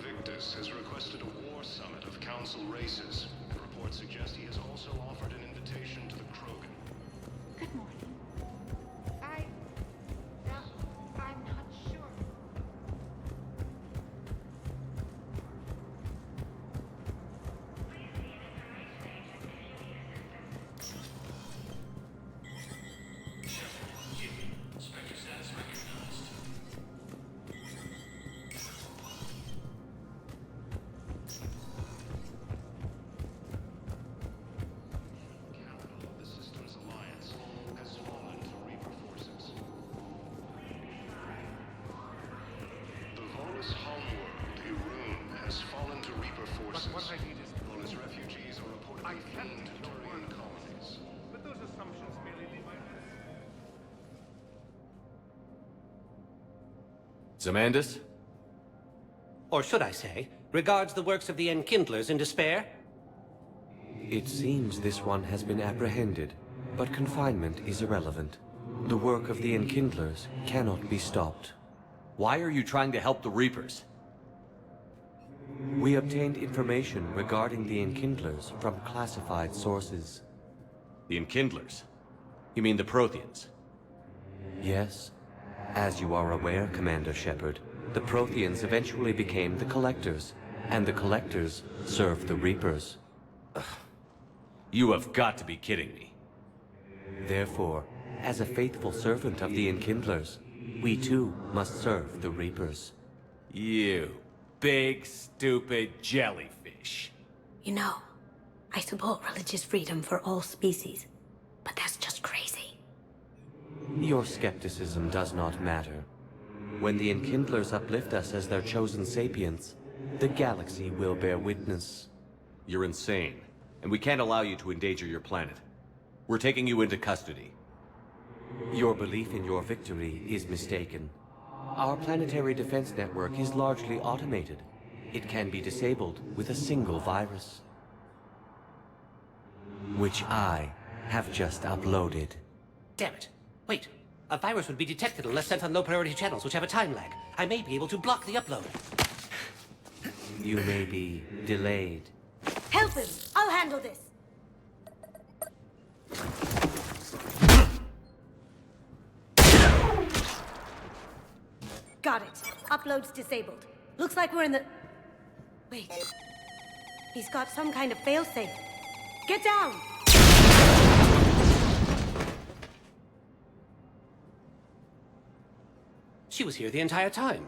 Victus has requested a war summit of council races. Reports suggest he has also offered an invitation to the Krogan. Good morning. I'm not sure. Spectre status recognized. Capital of the Systems Alliance has fallen to Reaper forces. The Volus homeworld, Irun, has fallen to Reaper forces. What I need is... Volus refugees are reportedly fleeing to Turian colonies. But those assumptions merely leave my... Zamandus? Or should I say, regards the works of the Enkindlers in despair? It seems this one has been apprehended, but confinement is irrelevant. The work of the Enkindlers cannot be stopped. Why are you trying to help the Reapers? We obtained information regarding the Enkindlers from classified sources. The Enkindlers? You mean the Protheans? Yes. As you are aware, Commander Shepard, the Protheans eventually became the Collectors, and the Collectors served the Reapers. You have got to be kidding me. Therefore, as a faithful servant of the Enkindlers, we too must serve the Reapers. You big, stupid jellyfish. You know, I support religious freedom for all species, but that's just crazy. Your skepticism does not matter. When the Enkindlers uplift us as their chosen sapients, the galaxy will bear witness. You're insane, and we can't allow you to endanger your planet. We're taking you into custody. Your belief in your victory is mistaken. Our planetary defense network is largely automated. It can be disabled with a single virus, which I have just uploaded. Damn it. Wait. A virus would be detected unless sent on low-priority channels, which have a time lag. I may be able to block the upload. You may be delayed. Help him! I'll handle this! Got it. Upload's disabled. Looks like we're in the... Wait. He's got some kind of failsafe. Get down! She was here the entire time.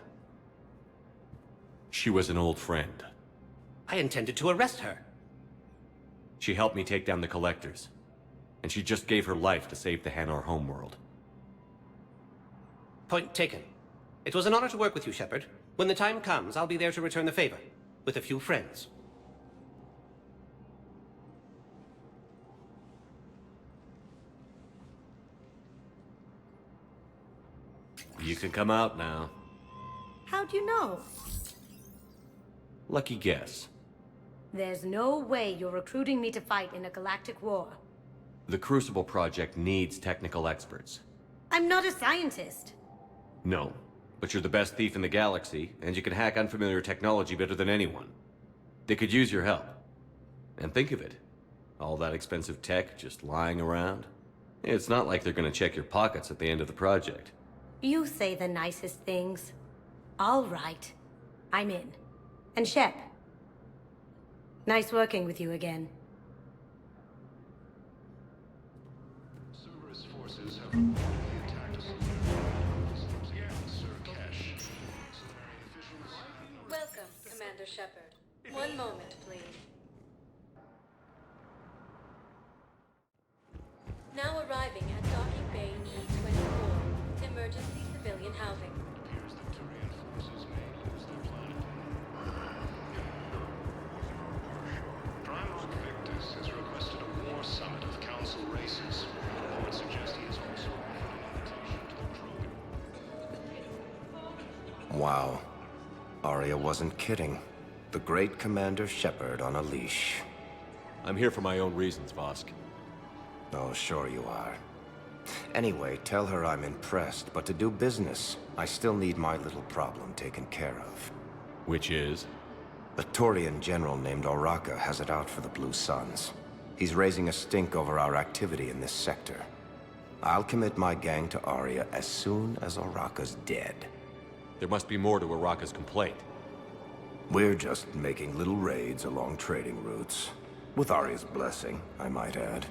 She was an old friend. I intended to arrest her. She helped me take down the Collectors. And she just gave her life to save the Hanar homeworld. Point taken. It was an honor to work with you, Shepard. When the time comes, I'll be there to return the favor. With a few friends. You can come out now. How'd you know? Lucky guess. There's no way you're recruiting me to fight in a galactic war. The Crucible Project needs technical experts. I'm not a scientist. No, but you're the best thief in the galaxy, and you can hack unfamiliar technology better than anyone. They could use your help. And think of it. All that expensive tech just lying around. It's not like they're gonna check your pockets at the end of the project. You say the nicest things. All right. I'm in. And Shep. Nice working with you again. Cerberus forces have reportedly attacked us. Sir Kesh. Solarian officials. Welcome, Commander Shepard. One moment, please. Now arriving at Docking Bay E24, emergency civilian housing. Appears that Turian forces may lose their planet. Primarch Victus has requested a war summit of council races. Reports suggest he has also offered an invitation to the Krogan. Wow. Arya wasn't kidding. The great Commander Shepard on a leash. I'm here for my own reasons, Vosk. Oh, sure you are. Anyway, tell her I'm impressed, but to do business, I still need my little problem taken care of. Which is? A Turian general named Oraka has it out for the Blue Suns. He's raising a stink over our activity in this sector. I'll commit my gang to Aria as soon as Oraka's dead. There must be more to Araka's complaint. We're just making little raids along trading routes. With Aria's blessing, I might add.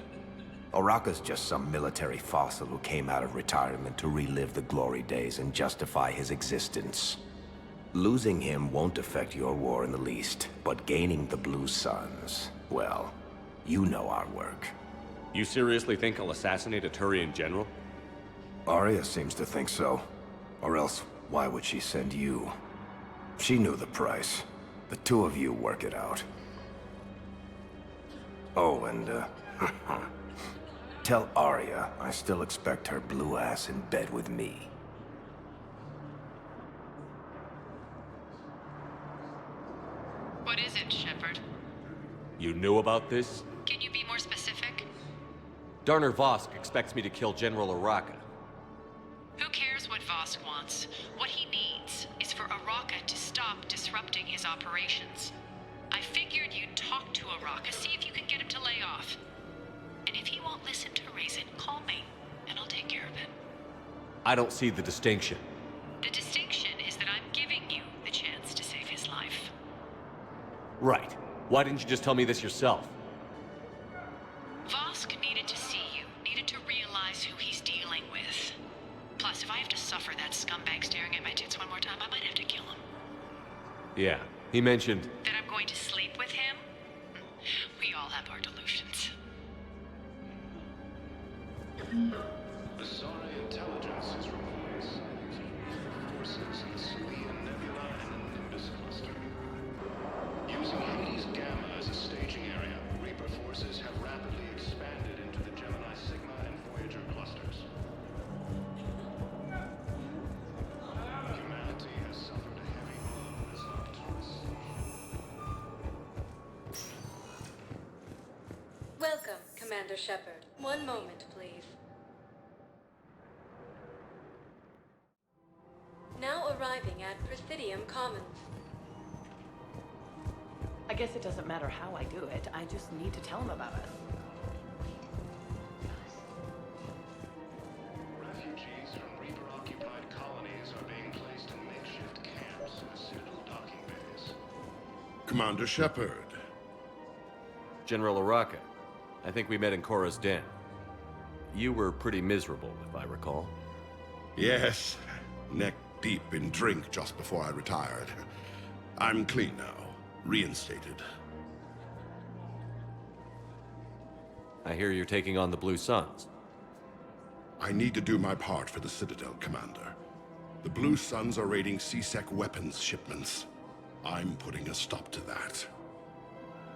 Oraka's just some military fossil who came out of retirement to relive the glory days and justify his existence. Losing him won't affect your war in the least, but gaining the Blue Suns, well, you know our work. You seriously think I'll assassinate a Turian general? Aria seems to think so. Or else, why would she send you? She knew the price. The two of you work it out. Oh, and, tell Aria I still expect her blue ass in bed with me. What is it, Shepard? You knew about this? Can you be more specific? Darner Vosk expects me to kill General Araka. Who cares what Vosk wants? What he needs is for Araka to stop disrupting his operations. I figured you'd talk to Araka, see if you can get him to lay off. And if he won't listen to reason, call me, and I'll take care of it. I don't see the distinction. The distinction is that I'm giving you the chance to save his life. Right. Why didn't you just tell me this yourself? Vosk needed to see you, needed to realize who he's dealing with. Plus, if I have to suffer that scumbag staring at my tits one more time, I might have to kill him. Yeah, he mentioned... That I'm going to sleep with him? We all have our delusions. Asari intelligence is reporting sightings of forces in the Silian Nebula and the Nimbus cluster. Using Hades Gamma as a staging area, Reaper forces have rapidly expanded into the Gemini Sigma and Voyager clusters. Humanity has suffered a heavy blow as Arcturus. Welcome, Commander Shepard. One moment, please. Now arriving at Presidium Commons. I guess it doesn't matter how I do it. I just need to tell him about us. Refugees from Reaper-occupied colonies are being placed in makeshift camps in the Citadel docking bays. Commander Shepard. General Araka. I think we met in Korra's den. You were pretty miserable, if I recall. Yes, neck deep in drink just before I retired. I'm clean now, reinstated. I hear you're taking on the Blue Suns. I need to do my part for the Citadel, Commander. The Blue Suns are raiding C-Sec weapons shipments. I'm putting a stop to that.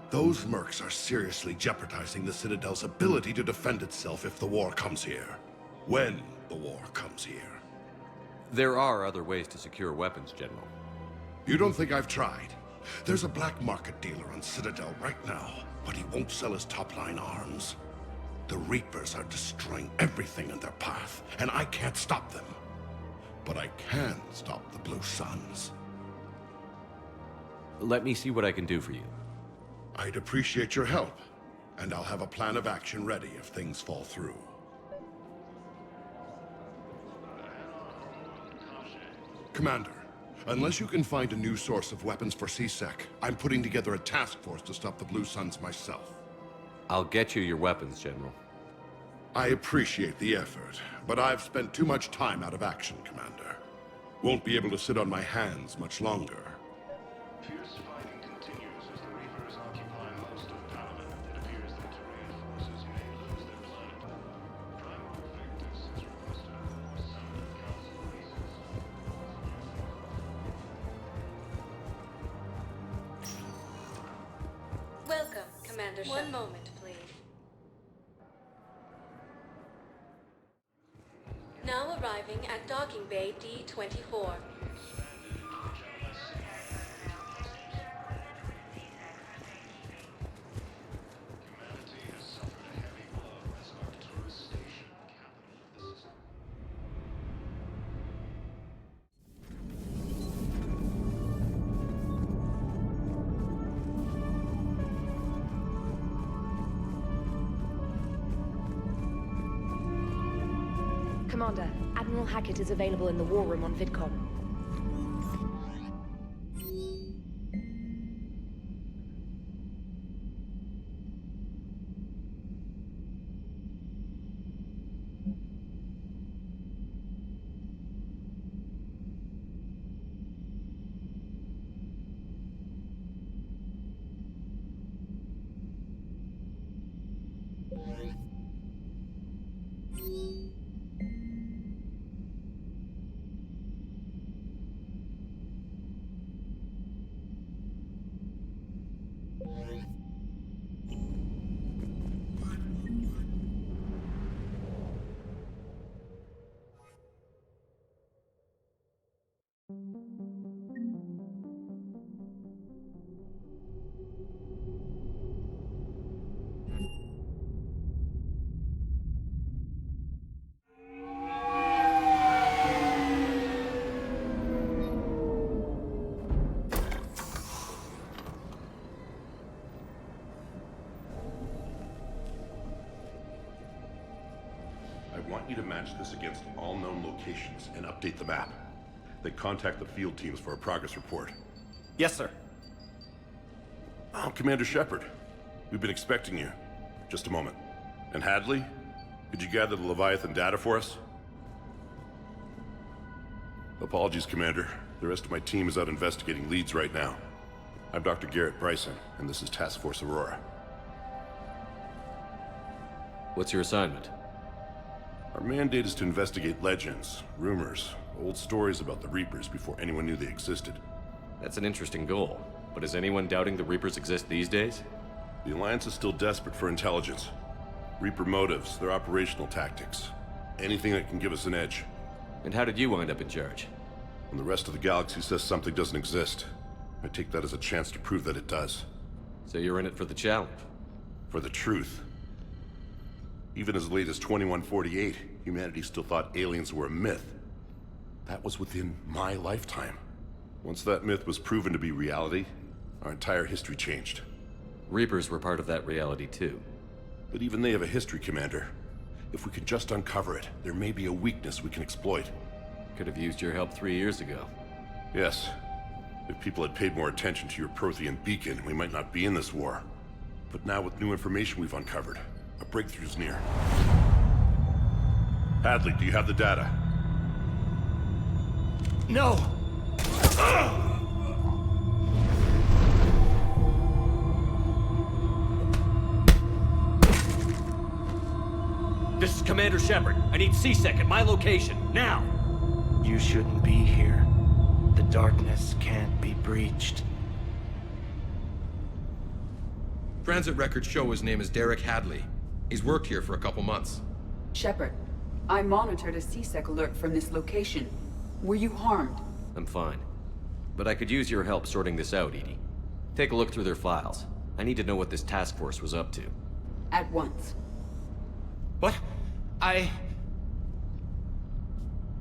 Those mercs are seriously jeopardizing the Citadel's ability to defend itself if the war comes here. When the war comes here. There are other ways to secure weapons, General. You don't think I've tried? There's a black market dealer on Citadel right now, but he won't sell his top-line arms. The Reapers are destroying everything in their path, and I can't stop them. But I can stop the Blue Suns. Let me see what I can do for you. I'd appreciate your help, and I'll have a plan of action ready if things fall through. Commander, unless you can find a new source of weapons for C-Sec, I'm putting together a task force to stop the Blue Suns myself. I'll get you your weapons, General. I appreciate the effort, but I've spent too much time out of action, Commander. Won't be able to sit on my hands much longer. Fierce fighting continues as the Reapers occupy most of Palit. It appears that Turian forces may lose their planet. Primal Victus has requested a war summit of council races. Welcome, Commander Shepard. One moment, please. Now arriving at Docking Bay D-24. Humanity has suffered a heavy blow as Arcturus Station, capital of the system. Commander, Admiral Hackett is available in the war room on VidCom. I want you to match this against all known locations and update the map. Then contact the field teams for a progress report. Yes, sir. Oh, Commander Shepard. We've been expecting you. Just a moment. And Hadley? Could you gather the Leviathan data for us? Apologies, Commander. The rest of my team is out investigating leads right now. I'm Dr. Garrett Bryson, and this is Task Force Aurora. What's your assignment? Our mandate is to investigate legends, rumors, old stories about the Reapers before anyone knew they existed. That's an interesting goal, but is anyone doubting the Reapers exist these days? The Alliance is still desperate for intelligence. Reaper motives, their operational tactics. Anything that can give us an edge. And how did you wind up in charge? When the rest of the galaxy says something doesn't exist, I take that as a chance to prove that it does. So you're in it for the challenge? For the truth. Even as late as 2148, humanity still thought aliens were a myth. That was within my lifetime. Once that myth was proven to be reality, our entire history changed. Reapers were part of that reality too. But even they have a history, Commander. If we can just uncover it, there may be a weakness we can exploit. Could have used your help 3 years ago. Yes. If people had paid more attention to your Prothean beacon, we might not be in this war. But now with new information we've uncovered, a breakthrough's near. Hadley, do you have the data? No! This is Commander Shepard. I need C-Sec at my location, now! You shouldn't be here. The darkness can't be breached. Transit records show his name is Derek Hadley. He's worked here for a couple months. Shepard, I monitored a C-Sec alert from this location. Were you harmed? I'm fine. But I could use your help sorting this out, Edie. Take a look through their files. I need to know what this task force was up to. At once. What?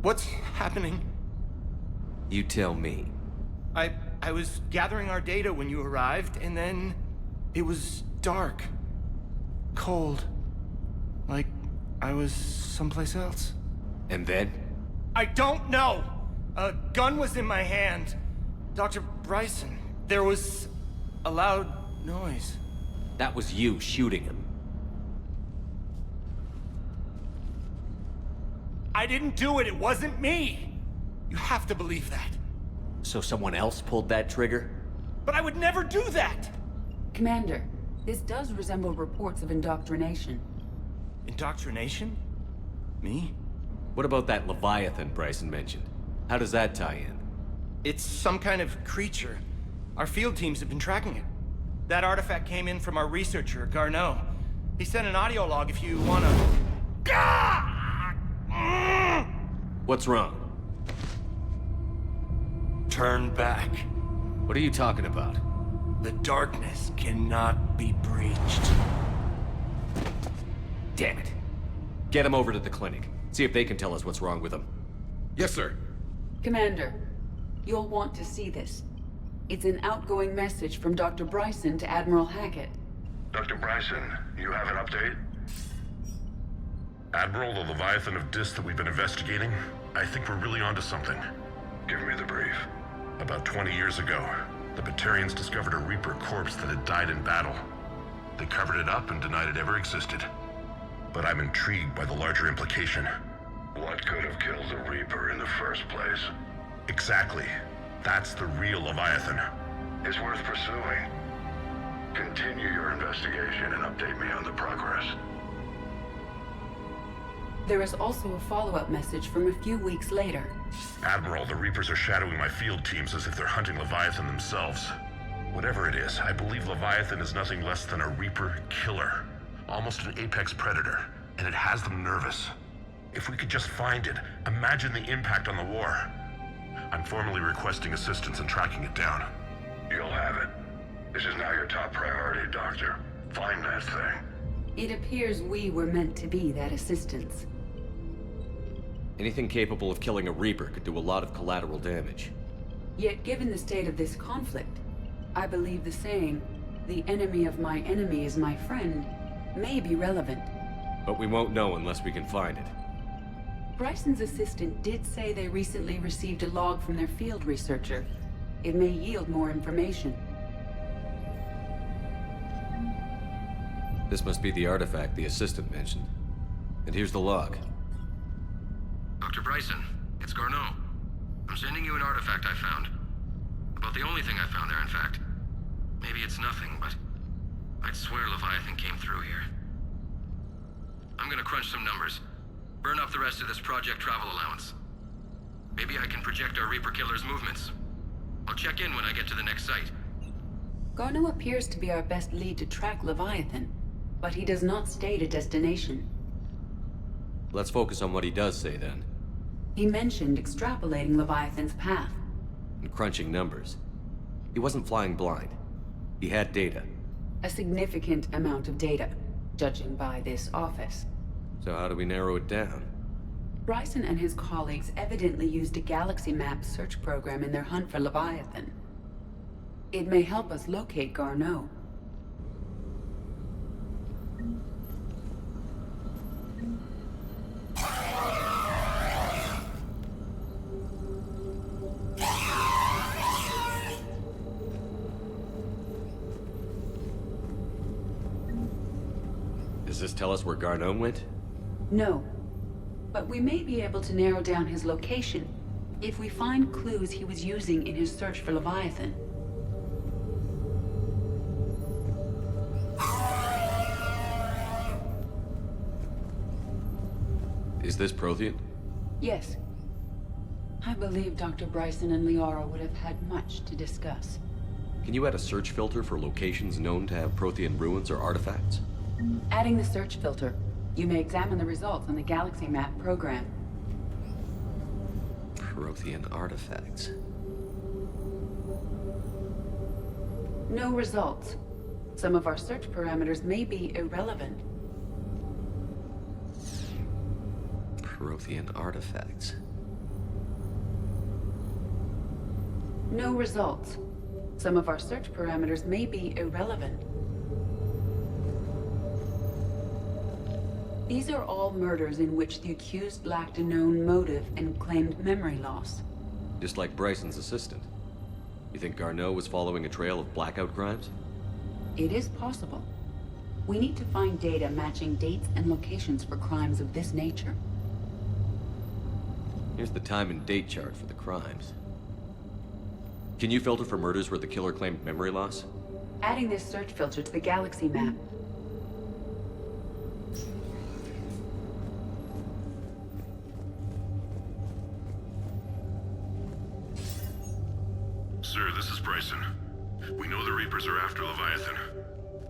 What's happening? You tell me. I was gathering our data when you arrived, and then it was dark. Cold. Like I was someplace else. And then? I don't know! A gun was in my hand. Dr. Bryson, there was a loud noise. That was you shooting him. I didn't do it, it wasn't me! You have to believe that. So someone else pulled that trigger? But I would never do that! Commander, this does resemble reports of indoctrination. Indoctrination? Me? What about that Leviathan Bryson mentioned? How does that tie in? It's some kind of creature. Our field teams have been tracking it. That artifact came in from our researcher, Garneau. He sent an audio log if you wanna... What's wrong? Turn back. What are you talking about? The darkness cannot be breached. Damn it. Get him over to the clinic. See if they can tell us what's wrong with him. Yes, sir. Commander, you'll want to see this. It's an outgoing message from Dr. Bryson to Admiral Hackett. Dr. Bryson, you have an update? Admiral, the Leviathan of Dis that we've been investigating, I think we're really onto something. Give me the brief. About 20 years ago, the Batarians discovered a Reaper corpse that had died in battle. They covered it up and denied it ever existed. But I'm intrigued by the larger implication. What could have killed the Reaper in the first place? Exactly. That's the real Leviathan. It's worth pursuing. Continue your investigation and update me on the progress. There is also a follow-up message from a few weeks later. Admiral, the Reapers are shadowing my field teams as if they're hunting Leviathan themselves. Whatever it is, I believe Leviathan is nothing less than a Reaper killer. Almost an apex predator, and it has them nervous. If we could just find it, imagine the impact on the war. I'm formally requesting assistance in tracking it down. You'll have it. This is now your top priority, Doctor. Find that thing. It appears we were meant to be that assistance. Anything capable of killing a Reaper could do a lot of collateral damage. Yet given the state of this conflict, I believe the saying, "The enemy of my enemy is my friend," may be relevant. But we won't know unless we can find it. Bryson's assistant did say they recently received a log from their field researcher. It may yield more information. This must be the artifact the assistant mentioned. And here's the log. Dr. Bryson, it's Garneau. I'm sending you an artifact I found. About the only thing I found there, in fact. Maybe it's nothing, but I'd swear Leviathan came through here. I'm gonna crunch some numbers. Burn up the rest of this project travel allowance. Maybe I can project our Reaper killer's movements. I'll check in when I get to the next site. Garneau appears to be our best lead to track Leviathan, but he does not state a destination. Let's focus on what he does say, then. He mentioned extrapolating Leviathan's path. And crunching numbers. He wasn't flying blind. He had data. A significant amount of data, judging by this office. So how do we narrow it down? Bryson and his colleagues evidently used a galaxy map search program in their hunt for Leviathan. It may help us locate Garneau. Does this tell us where Garneau went? No. But we may be able to narrow down his location if we find clues he was using in his search for Leviathan. Is this Prothean? Yes. I believe Dr. Bryson and Liara would have had much to discuss. Can you add a search filter for locations known to have Prothean ruins or artifacts? Adding the search filter, you may examine the results on the Galaxy Map program. Prothean artifacts. No results. Some of our search parameters may be irrelevant. Prothean artifacts. No results. Some of our search parameters may be irrelevant. These are all murders in which the accused lacked a known motive and claimed memory loss. Just like Bryson's assistant. You think Garneau was following a trail of blackout crimes? It is possible. We need to find data matching dates and locations for crimes of this nature. Here's the time and date chart for the crimes. Can you filter for murders where the killer claimed memory loss? Adding this search filter to the Galaxy Map. Sir, this is Bryson. We know the Reapers are after Leviathan.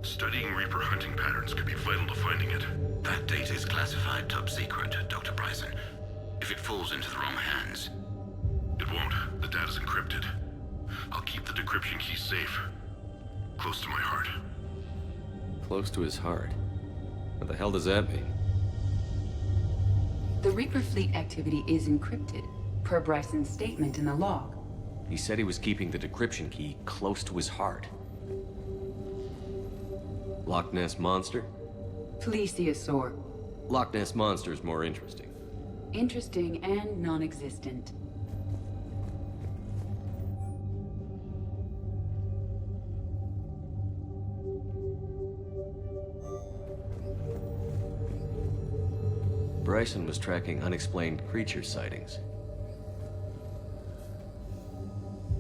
Studying Reaper hunting patterns could be vital to finding it. That data is classified top secret, Dr. Bryson. If it falls into the wrong hands... It won't. The data's encrypted. I'll keep the decryption key safe. Close to my heart. Close to his heart? What the hell does that mean? The Reaper fleet activity is encrypted, per Bryson's statement in the log. He said he was keeping the decryption key close to his heart. Loch Ness Monster? Plesiosaur. Loch Ness Monster's more interesting. Interesting and non-existent. Bryson was tracking unexplained creature sightings.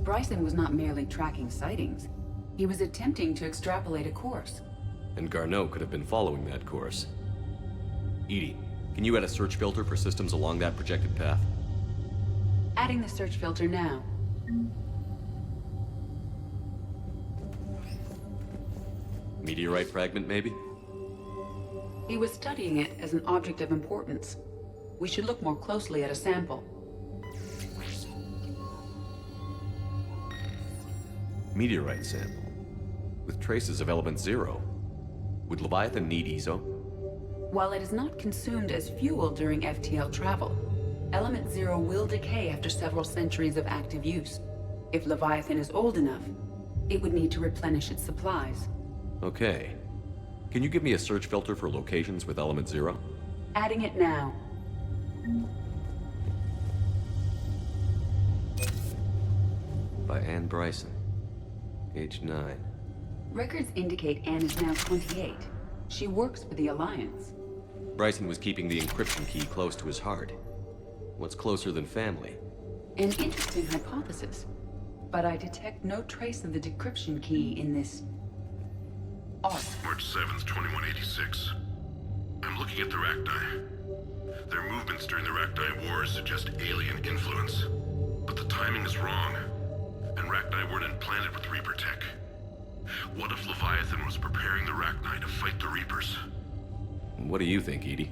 Bryson was not merely tracking sightings. He was attempting to extrapolate a course. And Garneau could have been following that course. EDI, can you add a search filter for systems along that projected path? Adding the search filter now. Meteorite fragment, maybe? He was studying it as an object of importance. We should look more closely at a sample. Meteorite sample. With traces of element 0. Would Leviathan need ESO? While it is not consumed as fuel during FTL travel, element 0 will decay after several centuries of active use. If Leviathan is old enough, it would need to replenish its supplies. Okay. Can you give me a search filter for locations with element 0? Adding it now. By Anne Bryson. Age 9. Records indicate Anne is now 28. She works for the Alliance. Bryson was keeping the encryption key close to his heart. What's closer than family? An interesting hypothesis. But I detect no trace of the decryption key in this art. March 7th, 2186. I'm looking at the Rachni. Their movements during the Rachni Wars suggest alien influence. But the timing is wrong. And Rachni weren't implanted with Reaper tech. What if Leviathan was preparing the Rachni to fight the Reapers? What do you think, EDI?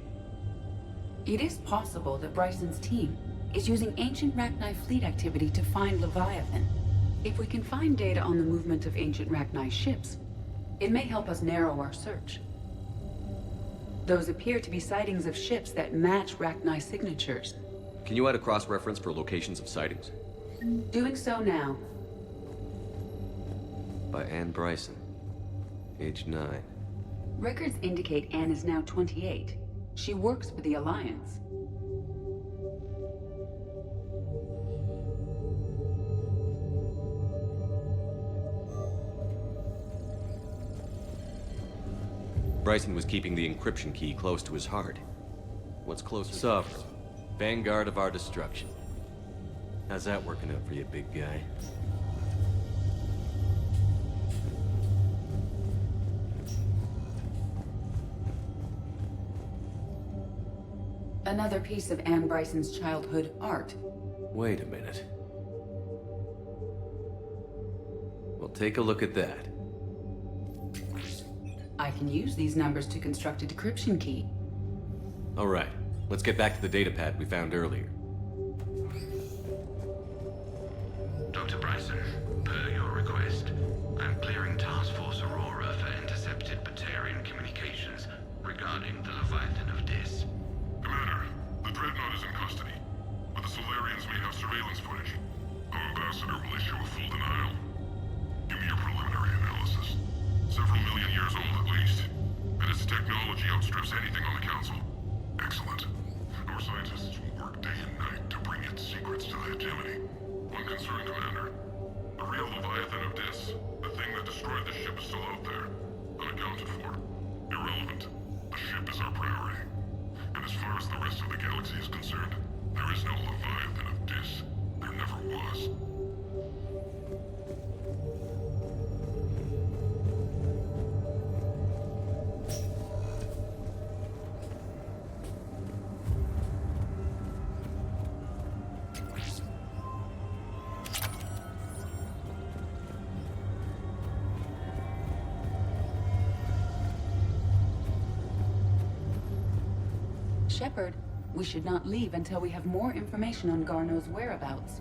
It is possible that Bryson's team is using ancient Rachni fleet activity to find Leviathan. If we can find data on the movement of ancient Rachni ships, it may help us narrow our search. Those appear to be sightings of ships that match Rachni signatures. Can you add a cross-reference for locations of sightings? Doing so now. By Anne Bryson. Age 9. Records indicate Anne is now 28. She works for the Alliance. Bryson was keeping the encryption key close to his heart. What's closer? Sovereign. Vanguard of our destruction. How's that working out for you, big guy? Another piece of Anne Bryson's childhood art. Wait a minute. Well, take a look at that. I can use these numbers to construct a decryption key. All right, let's get back to the data pad we found earlier. Dr. Bryson, per your request, I'm clearing Task Force Aurora for intercepted Batarian communications regarding the Leviathan of Dis. Commander, the Dreadnought is in custody, but the Solarians may have surveillance footage. Our ambassador will issue a full denial. Give me your preliminary analysis. Several million years old at least, and its technology outstrips anything on the Council. Excellent. Our scientists will work day and night to bring its secrets to the hegemony. One concern, Commander. The real Leviathan of Dis, the thing that destroyed the ship, is still out there. Unaccounted for. Irrelevant. The ship is our priority. And as far as the rest of the galaxy is concerned, there is no Leviathan of Dis. There never was. Shepard, we should not leave until we have more information on Garneau's whereabouts.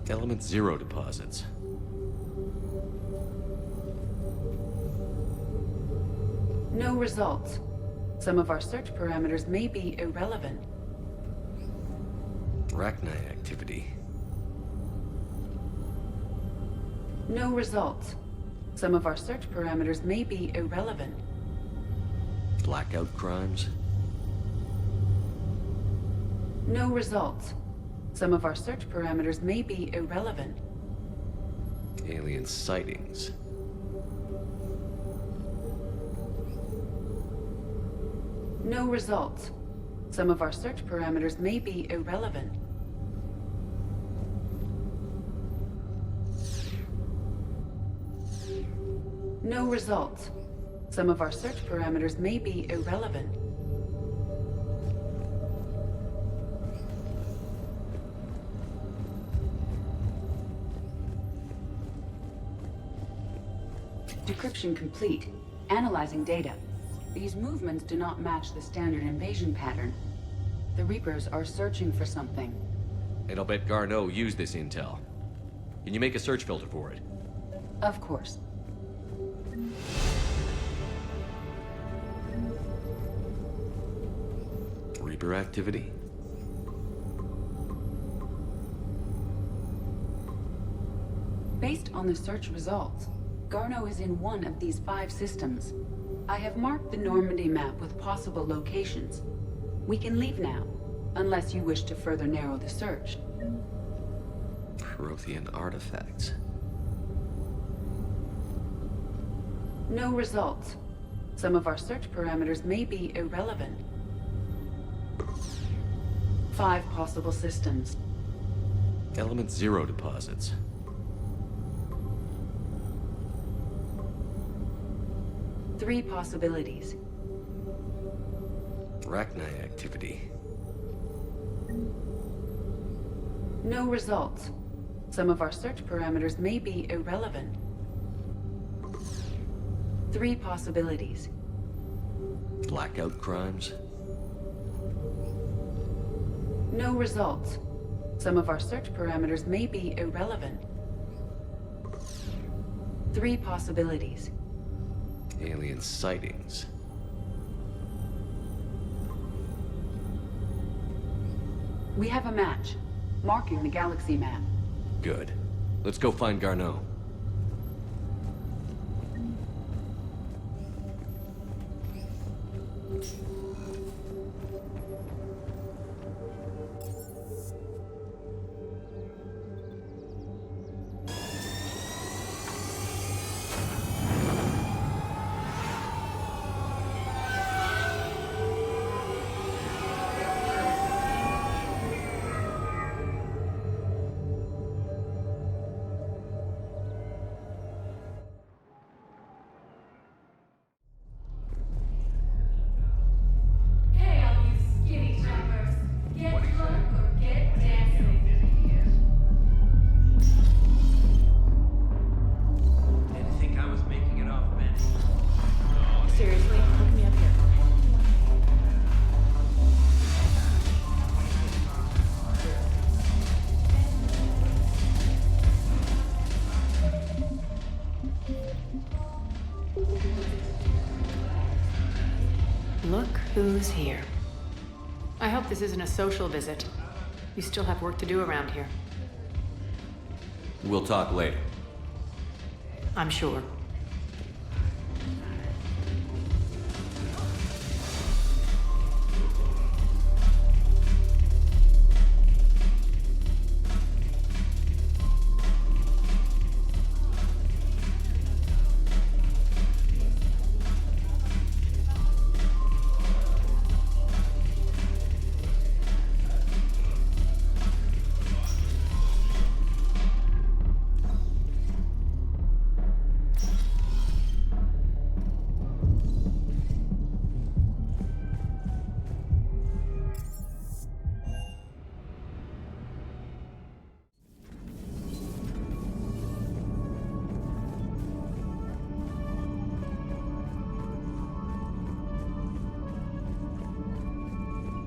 Element 0 deposits. No results. Some of our search parameters may be irrelevant. Rachni activity. No results. Some of our search parameters may be irrelevant. Blackout crimes. No results. Some of our search parameters may be irrelevant. Alien sightings. No results. Some of our search parameters may be irrelevant. No results. Some of our search parameters may be irrelevant. Decryption complete. Analyzing data. These movements do not match the standard invasion pattern. The Reapers are searching for something. And I'll bet Garneau used this intel. Can you make a search filter for it? Of course. Reaper activity. Based on the search results, Garneau is in one of these 5 systems. I have marked the Normandy map with possible locations. We can leave now, unless you wish to further narrow the search. Prothean artifacts. No results. Some of our search parameters may be irrelevant. 5 possible systems. Element 0 deposits. Three possibilities. Rachni activity. No results. Some of our search parameters may be irrelevant. 3 possibilities. Blackout crimes. No results. Some of our search parameters may be irrelevant. 3 possibilities. Alien sightings. We have a match, marking the galaxy map. Good. Let's go find Garneau. Look who's here. I hope this isn't a social visit. You still have work to do around here. We'll talk later. I'm sure.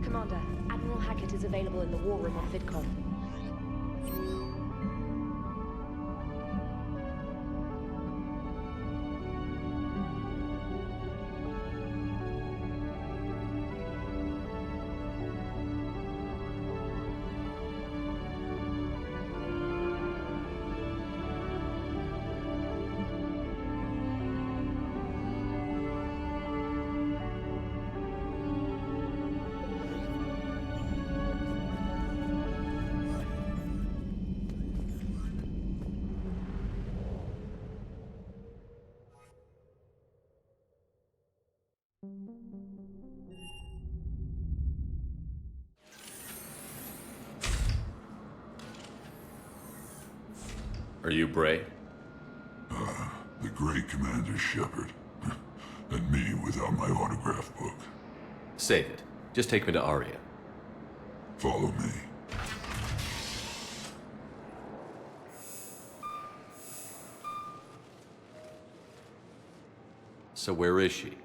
Commander, Admiral Hackett is available in the war room on VidCon. Are you Bray? The great Commander Shepard. And me without my autograph book. Save it. Just take me to Aria. Follow me. So where is she?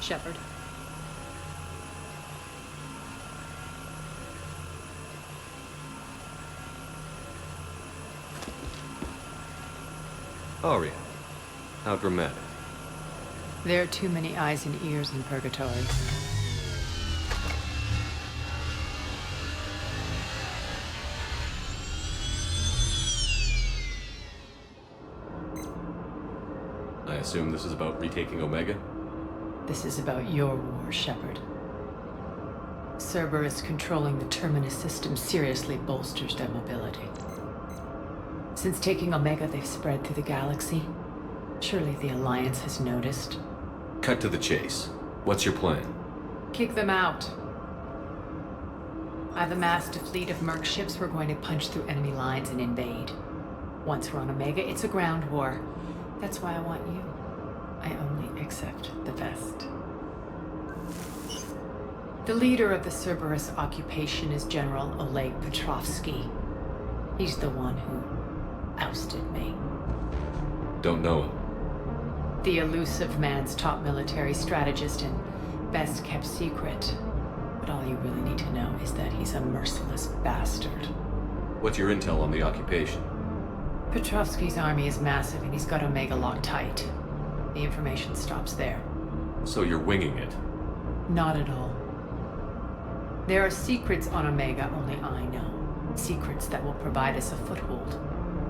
Shepard. Aria. How dramatic. There are too many eyes and ears in Purgatory. I assume this is about retaking Omega? This is about your war, Shepard. Cerberus controlling the Terminus system seriously bolsters their mobility. Since taking Omega, they've spread through the galaxy. Surely the Alliance has noticed. Cut to the chase. What's your plan? Kick them out. I've amassed a fleet of merc ships. We're going to punch through enemy lines and invade. Once we're on Omega, it's a ground war. That's why I want you. I only accept the best. The leader of the Cerberus occupation is General Oleg Petrovsky. He's the one who ousted me. Don't know him. The elusive man's top military strategist and best kept secret. But all you really need to know is that he's a merciless bastard. What's your intel on the occupation? Petrovsky's army is massive and he's got Omega locked tight. The information stops there. So you're winging it? Not at all. There are secrets on Omega only I know. Secrets that will provide us a foothold.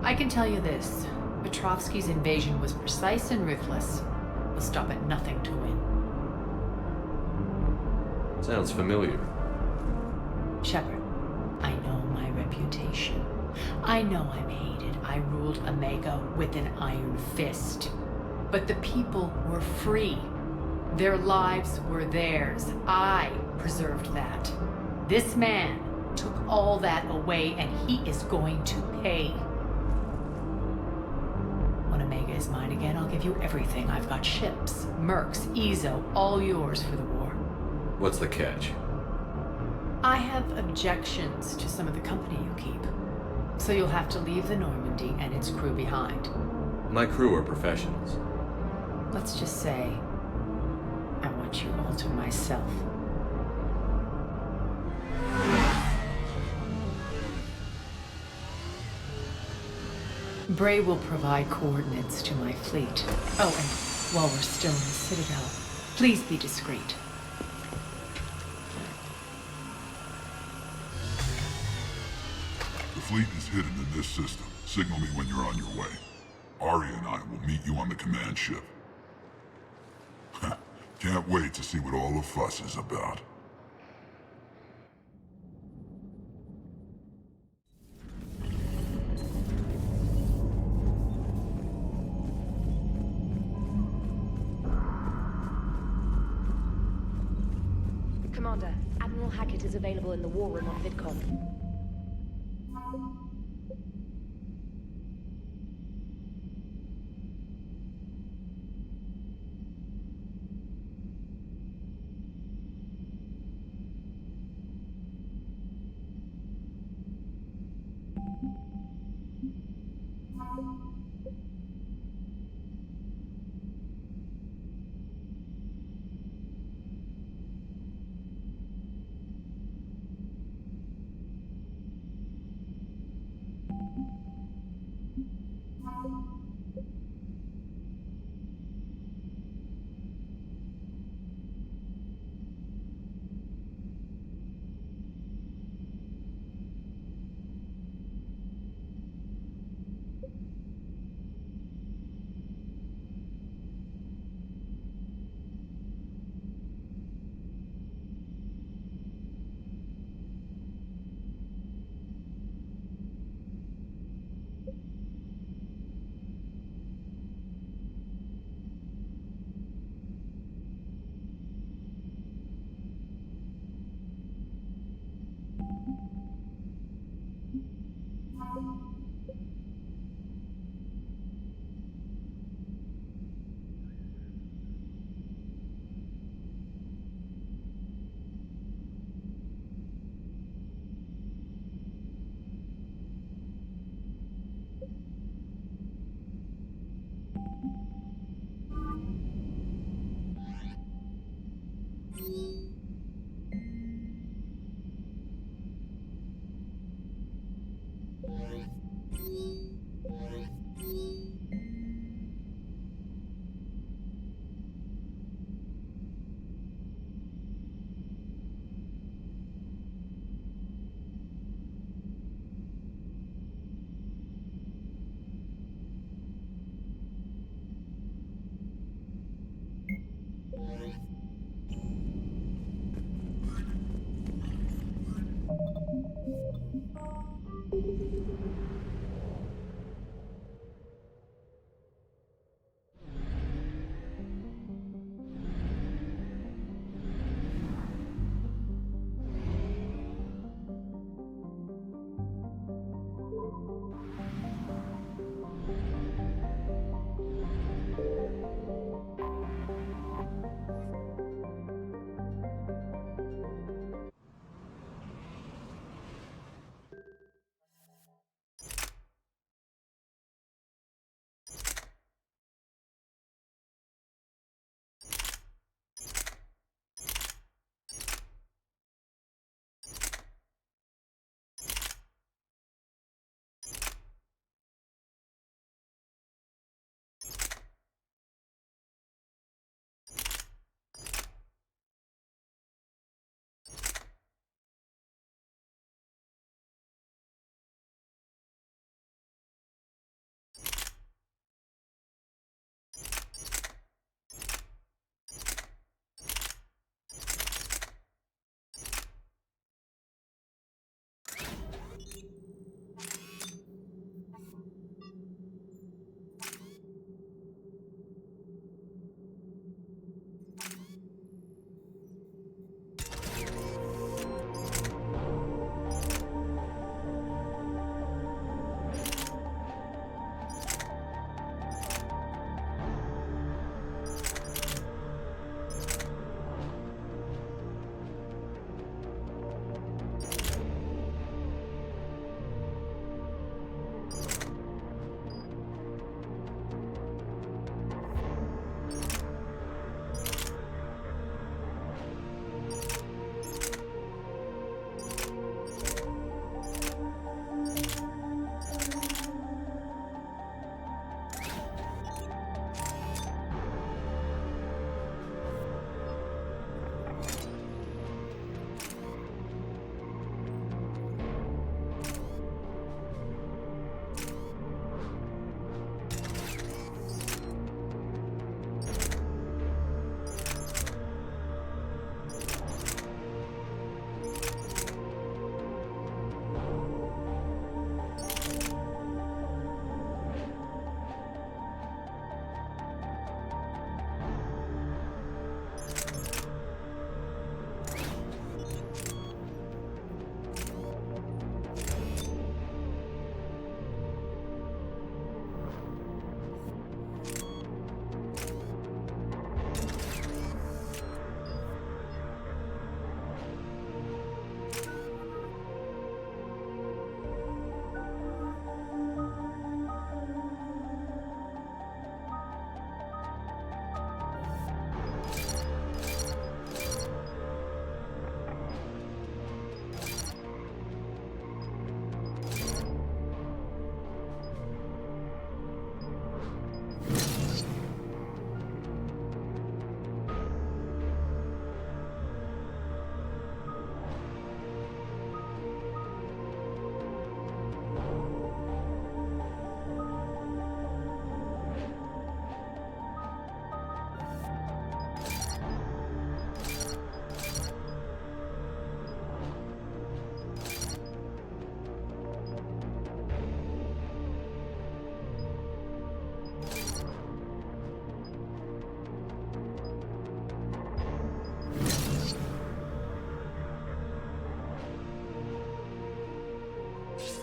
I can tell you this. Petrovsky's invasion was precise and ruthless. He'll stop at nothing to win. Sounds familiar. Shepard, I know my reputation. I know I'm hated. I ruled Omega with an iron fist. But the people were free. Their lives were theirs. I preserved that. This man took all that away, and he is going to pay. When Omega is mine again, I'll give you everything. I've got ships, mercs, Ezo, all yours for the war. What's the catch? I have objections to some of the company you keep. So you'll have to leave the Normandy and its crew behind. My crew are professionals. Let's just say, I want you all to myself. Bray will provide coordinates to my fleet. Oh, and while we're still in the Citadel, please be discreet. The fleet is hidden in this system. Signal me when you're on your way. Aria and I will meet you on the command ship. Can't wait to see what all the fuss is about. Commander, Admiral Hackett is available in the war room on VidCom.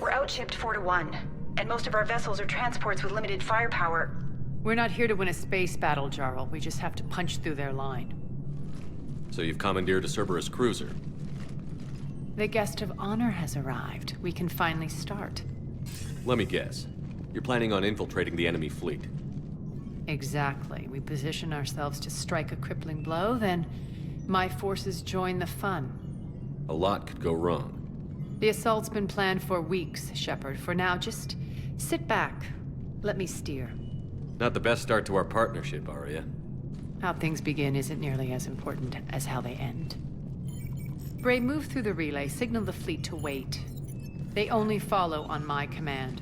We're outshipped 4-1, and most of our vessels are transports with limited firepower. We're not here to win a space battle, Jarl. We just have to punch through their line. So you've commandeered a Ceberus cruiser. The guest of honor has arrived. We can finally start. Let me guess. You're planning on infiltrating the enemy fleet. Exactly. We position ourselves to strike a crippling blow, then my forces join the fun. A lot could go wrong. The assault's been planned for weeks, Shepard. For now, just sit back. Let me steer. Not the best start to our partnership, Aria. How things begin isn't nearly as important as how they end. Bray, move through the relay. Signal the fleet to wait. They only follow on my command.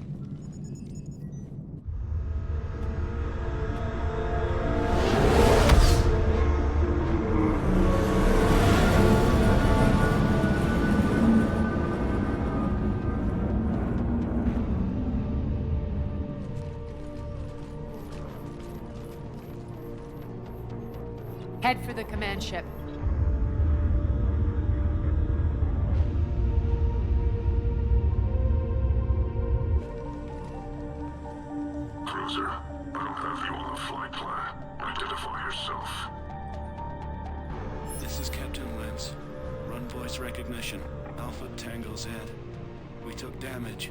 Head for the command ship. Cruiser, I don't have you on the flight plan. Identify yourself. This is Captain Lentz. Run voice recognition. Alpha Tango Z. We took damage.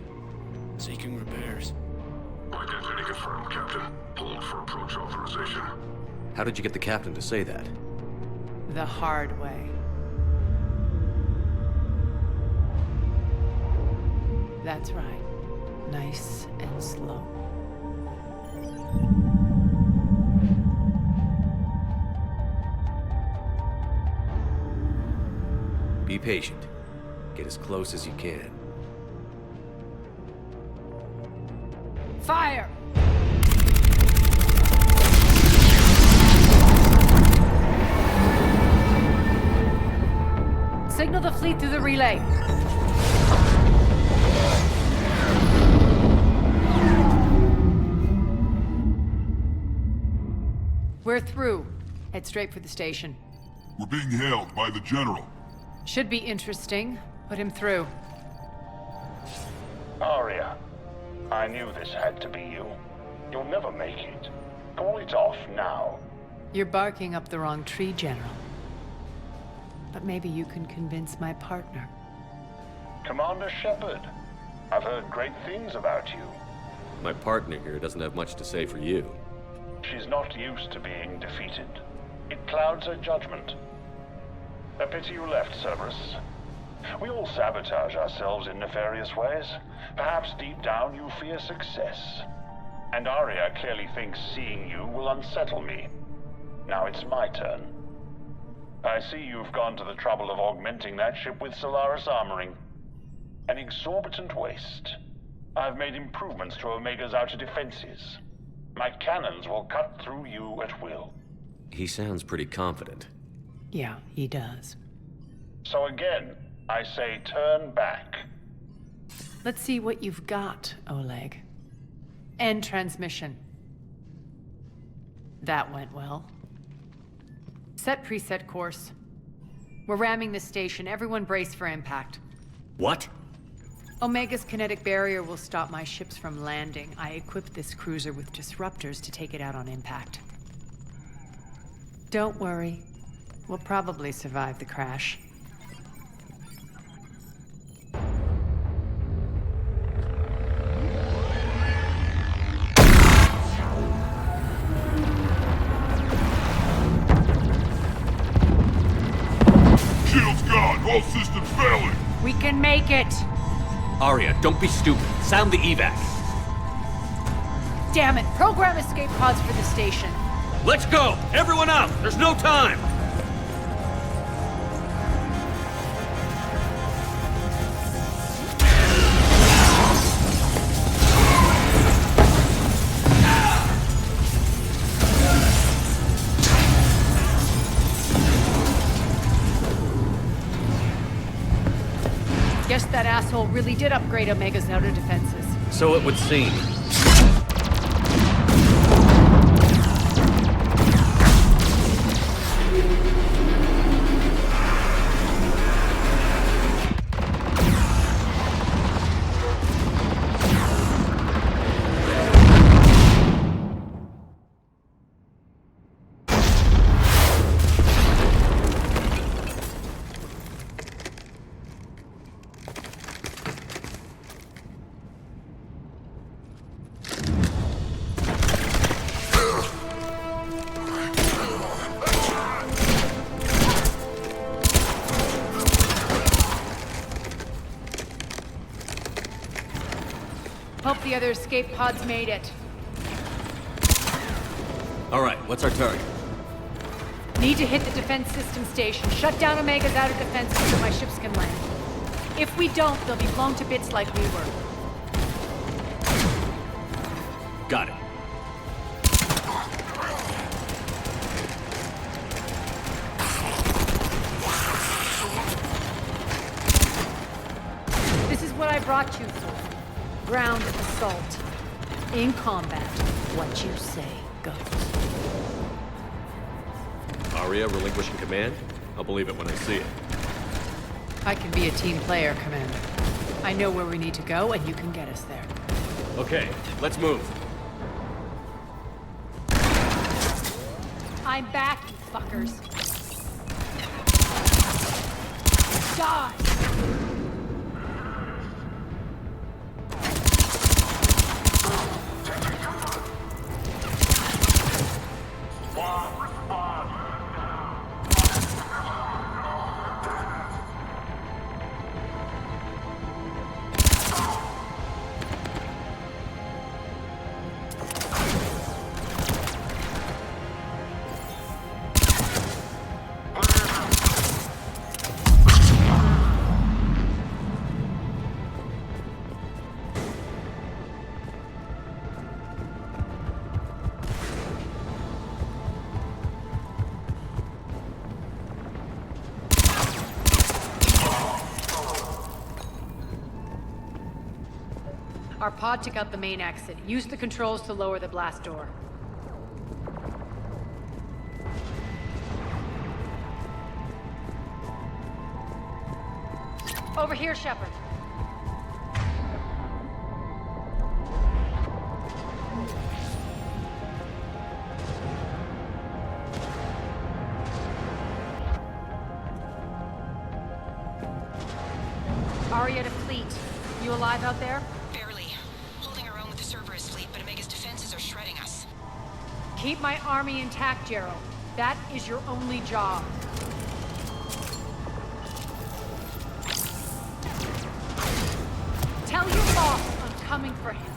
Seeking repairs. Identity confirmed, Captain. Hold for approach authorization. How did you get the captain to say that? The hard way. That's right. Nice and slow. Be patient. Get as close as you can. Fire! Signal the fleet through the relay. We're through. Head straight for the station. We're being hailed by the General. Should be interesting. Put him through. Aria, I knew this had to be you. You'll never make it. Call it off now. You're barking up the wrong tree, General. But maybe you can convince my partner. Commander Shepard, I've heard great things about you. My partner here doesn't have much to say for you. She's not used to being defeated. It clouds her judgment. A pity you left, Ceberus. We all sabotage ourselves in nefarious ways. Perhaps deep down you fear success. And Aria clearly thinks seeing you will unsettle me. Now it's my turn. I see you've gone to the trouble of augmenting that ship with Solaris armoring. An exorbitant waste. I've made improvements to Omega's outer defenses. My cannons will cut through you at will. He sounds pretty confident. Yeah, he does. So again, I say turn back. Let's see what you've got, Oleg. End transmission. That went well. Set preset course. We're ramming the station. Everyone brace for impact. What? Omega's kinetic barrier will stop my ships from landing. I equipped this cruiser with disruptors to take it out on impact. Don't worry. We'll probably survive the crash. Shield's gone! All systems failing! We can make it! Aria, don't be stupid. Sound the evac. Damn it! Program escape pods for the station. Let's go! Everyone out! There's no time! Guess that asshole really did upgrade Omega's outer defenses. So it would seem. Hope the other escape pods made it. Alright, what's our target? Need to hit the defense system station. Shut down Omega's outer defenses so my ships can land. If we don't, they'll be blown to bits like we were. Got it. This is what I brought you for. Ground assault. In combat, what you say goes. Aria relinquishing command? I'll believe it when I see it. I can be a team player, Commander. I know where we need to go, and you can get us there. Okay, let's move. I'm back, you fuckers. Die! Our pod took out the main exit. Use the controls to lower the blast door. Over here, Shepard. Aria to fleet. You alive out there? Keep my army intact, Gerald. That is your only job. Tell your boss I'm coming for him.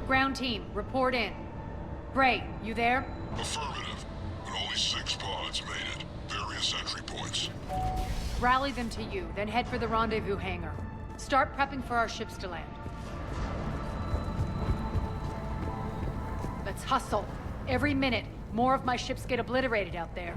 Ground team, report in. Bray, you there? Affirmative, but only 6 pods made it. Various entry points. Rally them to you, then head for the rendezvous hangar. Start prepping for our ships to land. Let's hustle. Every minute, more of my ships get obliterated out there.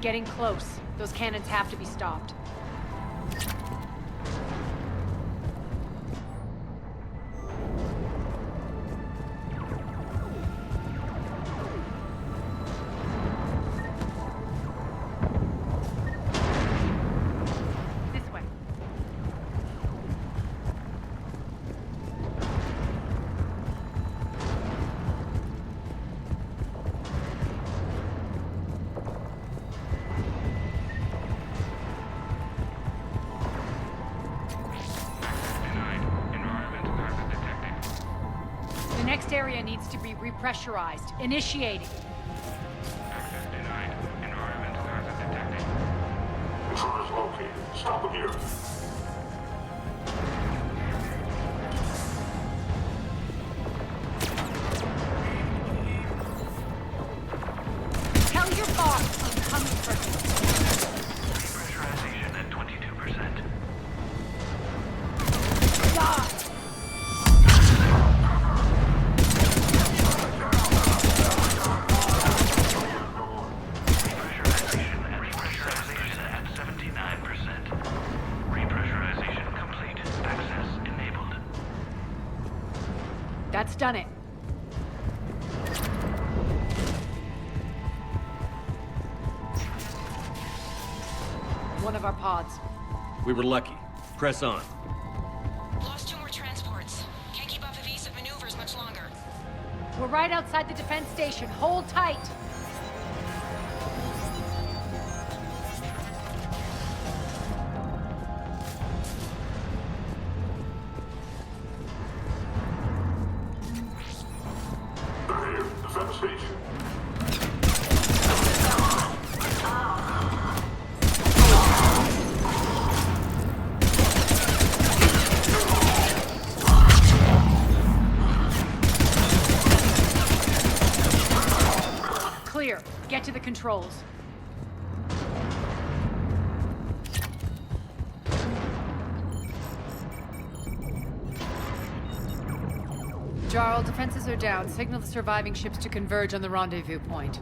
Getting close. Those cannons have to be stopped. This way. The next area needs to be repressurized. Initiating. Access denied. Environmental hazard detected. Intruders located. Stop them here. That's done it. One of our pods. We were lucky. Press on. Lost 2 more transports. Can't keep up evasive maneuvers much longer. We're right outside the defense station. Hold tight. They're here. Defense station. Clear. Get to the controls. Jarl, defenses are down. Signal the surviving ships to converge on the rendezvous point.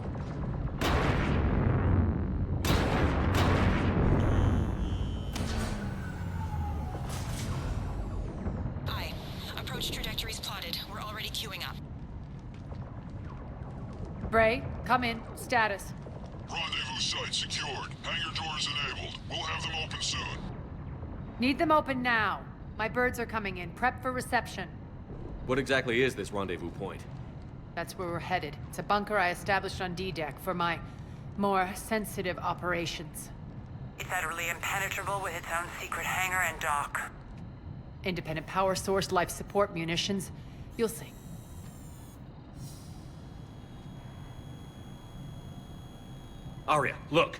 Aye. Approach trajectories plotted. We're already queuing up. Bray, come in. Status. Rendezvous site secured. Hangar doors enabled. We'll have them open soon. Need them open now. My birds are coming in. Prep for reception. What exactly is this rendezvous point? That's where we're headed. It's a bunker I established on D-Deck for my more sensitive operations. It's utterly impenetrable with its own secret hangar and dock. Independent power source, life support, munitions. You'll see. Arya, look!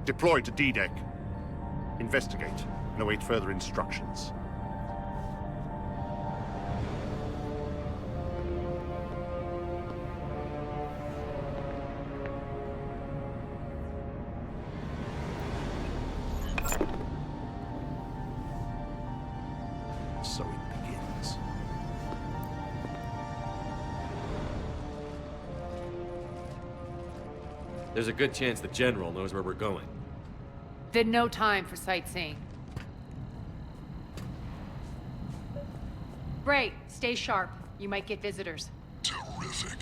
Deploy to D-Deck. Investigate and await further instructions. So it begins. There's a good chance the General knows where we're going. Then no time for sightseeing. Bray, stay sharp. You might get visitors. Terrific.